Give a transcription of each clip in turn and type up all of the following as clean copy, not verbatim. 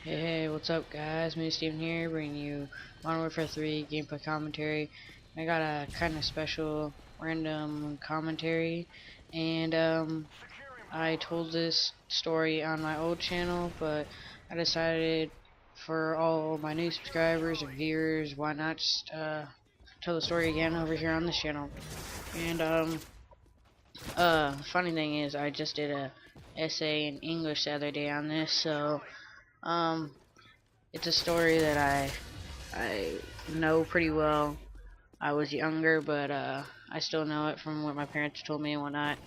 Hey, what's up guys? Me, Steven here, bringing you Modern Warfare 3 gameplay commentary. I got a kind of special random commentary, and I told this story on my old channel, but I decided for all my new subscribers and viewers, why not just tell the story again over here on this channel. And funny thing is, I just did a essay in English the other day on this, so um it's a story that I know pretty well. I was younger, but I still know it from what my parents told me and whatnot.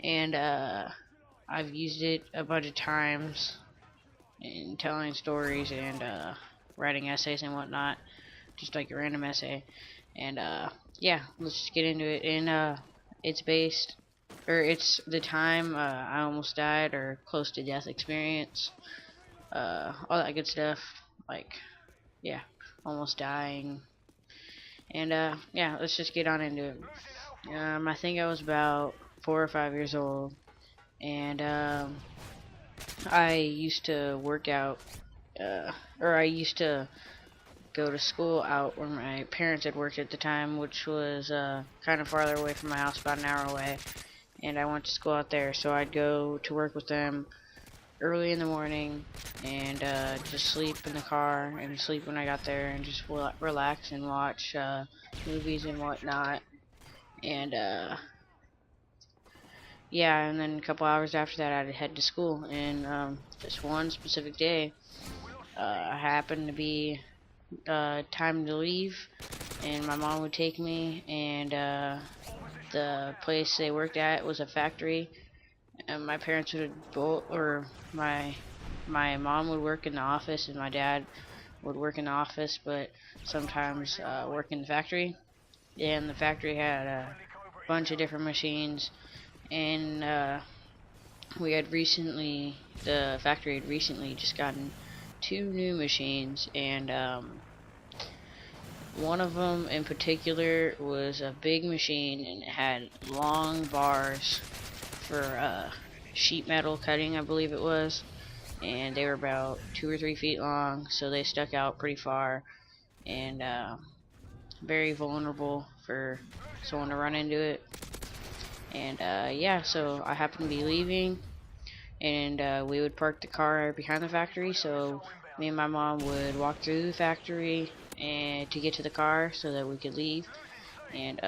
And I've used it a bunch of times in telling stories and writing essays and whatnot, just like a random essay. And yeah, let's just get into it. And it's the time I almost died or close to death experience. All that good stuff. Like, yeah, almost dying. And yeah, let's just get on into it. I think I was about 4 or 5 years old, and I used to work out, or I used to go to school out where my parents had worked at the time, which was kind of farther away from my house, about an hour away. And I went to school out there, so I'd go to work with them early in the morning and just sleep in the car and sleep when I got there and just relax and watch movies and whatnot. And yeah, and then a couple hours after that I'd head to school. And this one specific day happened to be time to leave, and my mom would take me, and the place they worked at was a factory. And my parents would both, or my mom would work in the office and my dad would work in the office, but sometimes work in the factory. And the factory had a bunch of different machines, and the factory had recently just gotten 2 new machines, and one of them in particular was a big machine, and it had long bars for sheet metal cutting, I believe it was, and they were about 2 or 3 feet long, so they stuck out pretty far, and very vulnerable for someone to run into it. And yeah, so I happened to be leaving, and we would park the car behind the factory, so me and my mom would walk through the factory and to get to the car so that we could leave. And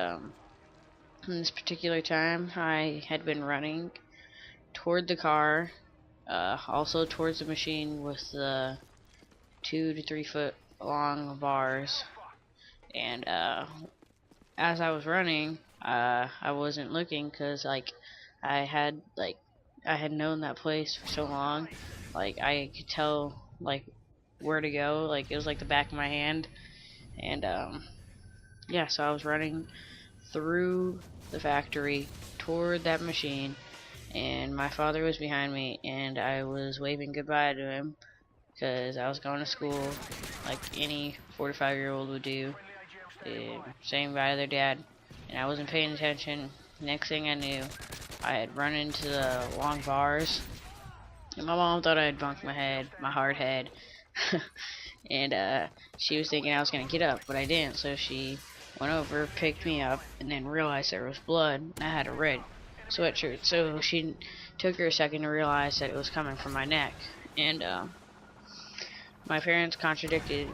in this particular time, I had been running toward the car, also towards the machine with the 2 to 3 foot long bars. And as I was running, I wasn't looking because I had known that place for so long, like I could tell where to go, like it was like the back of my hand. And yeah, so I was running through the factory toward that machine, and my father was behind me, and I was waving goodbye to him because I was going to school like any 4 to 5 year old would do, saying bye to their dad. And I wasn't paying attention. Next thing I knew, I had run into the long bars, and my mom thought I had bunked my hard head. And she was thinking I was gonna get up, but I didn't, so she went over, picked me up, and then realized there was blood, and I had a red sweatshirt, so she took her a second to realize that it was coming from my neck. And my parents contradicted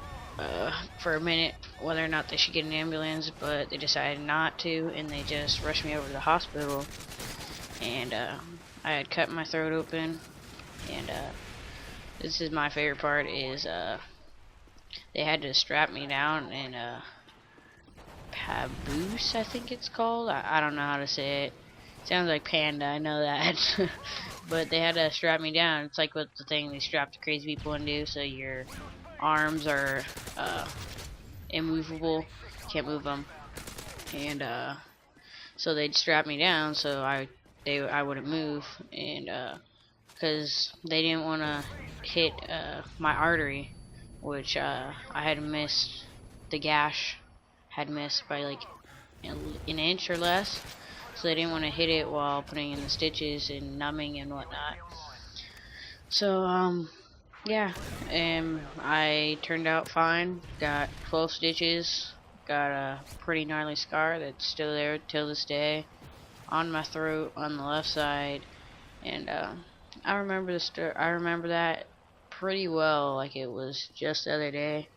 for a minute whether or not they should get an ambulance, but they decided not to, and they just rushed me over to the hospital. And I had cut my throat open, and this is my favorite part, is they had to strap me down in a paboose, I think it's called. I don't know how to say it. Sounds like panda, I know that. But they had to strap me down. It's like what the thing they strap the crazy people into, so your arms are immovable, can't move them. And so they'd strap me down so I wouldn't move, and because they didn't want to hit my artery, which I had missed. The gash had missed by like an inch or less, so they didn't want to hit it while putting in the stitches and numbing and whatnot. So yeah, I turned out fine. Got 12 stitches. Got a pretty gnarly scar that's still there till this day on my throat on the left side, and I remember I remember that pretty well, like it was just the other day.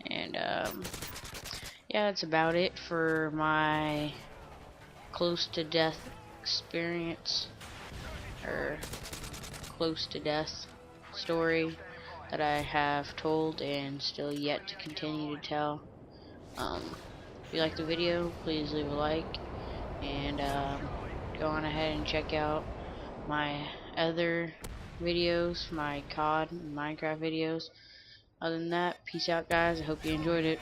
And yeah, that's about it for my close to death experience, or close to death story that I have told and still yet to continue to tell. If you like the video, please leave a like, and go on ahead and check out my other videos, my COD and Minecraft videos. Other than that, peace out, guys. I hope you enjoyed it.